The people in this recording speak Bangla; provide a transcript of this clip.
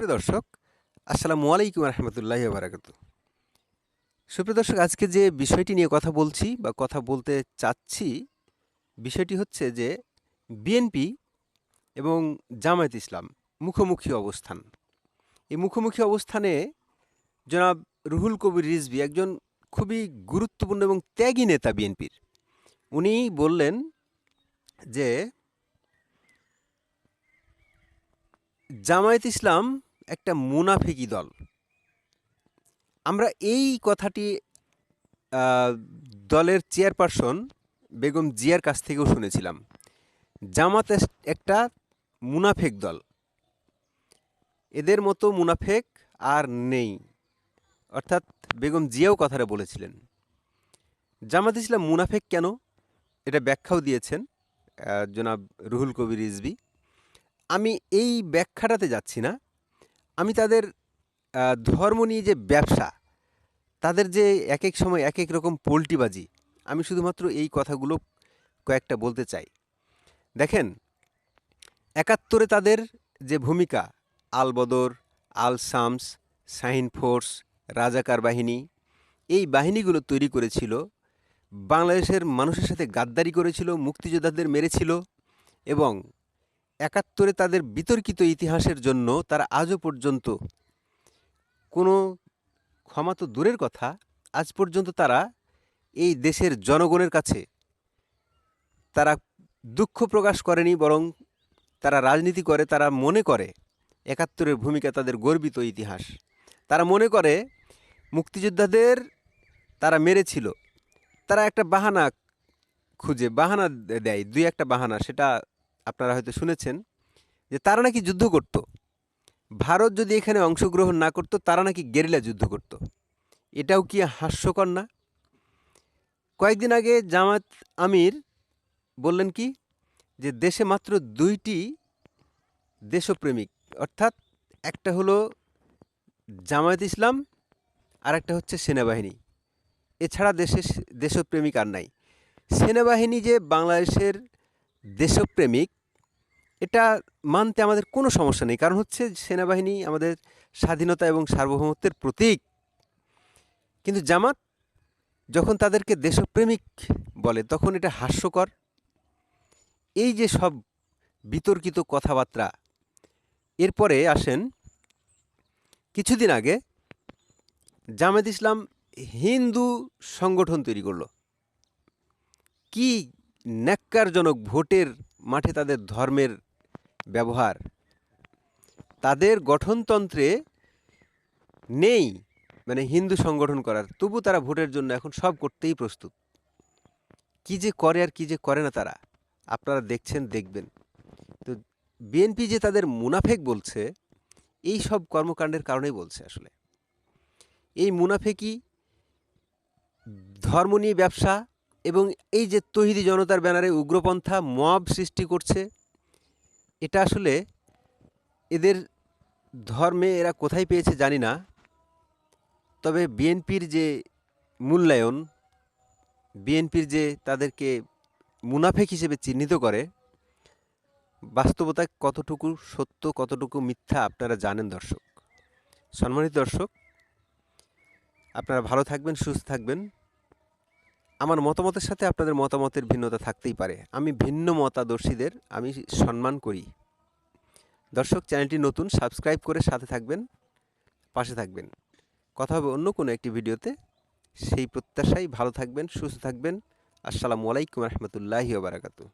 সুপ্রিয় দর্শক, আসসালামু আলাইকুম রহমতুল্লাহি বারাকাতু। সুপ্রিয় দর্শক, আজকে যে বিষয়টি নিয়ে কথা বলছি বা কথা বলতে চাচ্ছি, বিষয়টি হচ্ছে যে বিএনপি এবং জামায়াত ইসলাম মুখোমুখি অবস্থান। এই মুখোমুখি অবস্থানে জনাব রুহুল কবির রিজভী একজন খুবই গুরুত্বপূর্ণ এবং ত্যাগী নেতা বিএনপির। উনি বললেন যে জামায়াত ইসলাম একটা মুনাফিকি দল। আমরা এই কথাটি দলের চেয়ারপারসন বেগম জিয়ার কাছ থেকেও শুনেছিলাম। জামাত একটা মুনাফেক দল, এদের মতো মুনাফেক আর নেই, অর্থাৎ বেগম জিয়াও কথাটা বলেছিলেন। জামাত ইসলাম মুনাফেক কেন, এটা ব্যাখ্যাও দিয়েছেন জনাব রুহুল কবির রিজভী। আমি এই ব্যাখ্যাটাতে যাচ্ছি না, আমি তাদের ধর্ম নিয়ে যে ব্যবসা, তাদের যে এক এক সময় এক এক রকম পোল্টিবাজি, আমি শুধুমাত্র এই কথাগুলো কয়েকটা বলতে চাই। দেখেন, ৭১-এ তাদের যে ভূমিকা, আল বদর, আল শামস, শাহিন ফোর্স, রাজাকার বাহিনী, এই বাহিনীগুলো তৈরি করেছিল, বাংলাদেশের মানুষের সাথে গাদ্দারি করেছিল, মুক্তিযোদ্ধাদের মেরেছিল এবং ৭১-এ তাদের বিতর্কিত ইতিহাসের জন্য তারা আজও পর্যন্ত কোনো ক্ষমা তো দূরের কথা, আজ পর্যন্ত তারা এই দেশের জনগণের কাছে তারা দুঃখ প্রকাশ করেনি, বরং তারা রাজনীতি করে, তারা মনে করে ৭১-এর ভূমিকা তাদের গর্বিত ইতিহাস। তারা মনে করে মুক্তিযোদ্ধাদের তারা মেরেছিল, তারা একটা বাহানা খুঁজে, বাহানা দেয়, দুই একটা বাহানা, সেটা আপনারা হয়তো শুনেছেন যে তারা নাকি যুদ্ধ করত, ভারত যদি এখানে অংশগ্রহণ না করত তারা নাকি গেরিলা যুদ্ধ করত। এটাও কি হাস্যকর না? কয়েকদিন আগে জামাত আমির বললেন কি, যে দেশে মাত্র দুইটি দেশপ্রেমিক, অর্থাৎ একটা হলো জামায়াত ইসলাম আর একটা হচ্ছে সেনাবাহিনী, এছাড়া দেশে দেশপ্রেমিক আর নাই। সেনাবাহিনী যে বাংলাদেশের দেশপ্রেমিক, এটা মানতে আমাদের কোনো সমস্যা নেই, কারণ হচ্ছে সেনাবাহিনী আমাদের স্বাধীনতা এবং সার্বভৌমত্বের প্রতীক। কিন্তু জামাত যখন তাদেরকে দেশপ্রেমিক বলে তখন এটা হাস্যকর। এই যে সব বিতর্কিত কথাবার্তা, এরপরে আসেন কিছুদিন আগে জামায়াত ইসলাম হিন্দু সংগঠন তৈরি করলো। কি ন্যাক্কারজনক! ভোটের মাঠে তাদের ধর্মের ব্যবহার, তাদের গঠনতন্ত্রে নেই মানে হিন্দু সংগঠন করার, তবু তারা ভোটের জন্য এখন সব করতেই প্রস্তুত। কি যে করে আর কি যে করে না তারা, আপনারা দেখছেন, দেখবেন। তো বিএনপি যে তাদের মুনাফেক বলছে, এই সব কর্মকাণ্ডের কারণেই বলছে। আসলে এই মুনাফেকি, ধর্ম নিয়ে ব্যবসা এবং এই যে তৌহিদি জনতার ব্যানারে উগ্রপন্থা মব সৃষ্টি করছে, এটা আসলে এদের ধর্মে এরা কোথায় পেয়েছে জানি না। তবে বিএনপির যে মূল্যায়ন, বিএনপির যে তাদেরকে মুনাফেক হিসেবে চিহ্নিত করে, বাস্তবতা কতটুকু সত্য কতটুকু মিথ্যা আপনারা জানেন দর্শক। সম্মানিত দর্শক, আপনারা ভালো থাকবেন, সুস্থ থাকবেন। আমার মতামতের সাথে আপনাদের মতামতের ভিন্নতা থাকতেই পারে, আমি ভিন্ন মতাদর্শীদের আমি সম্মান করি। দর্শক, চ্যানেলটি নতুন, সাবস্ক্রাইব করে সাথে থাকবেন, পাশে থাকবেন। কথা হবে অন্য কোনো একটি ভিডিওতে, সেই প্রত্যাশায় ভালো থাকবেন, সুস্থ থাকবেন। আসসালামু আলাইকুম রহমতুল্লাহি ওয়া বারাকাতুহু।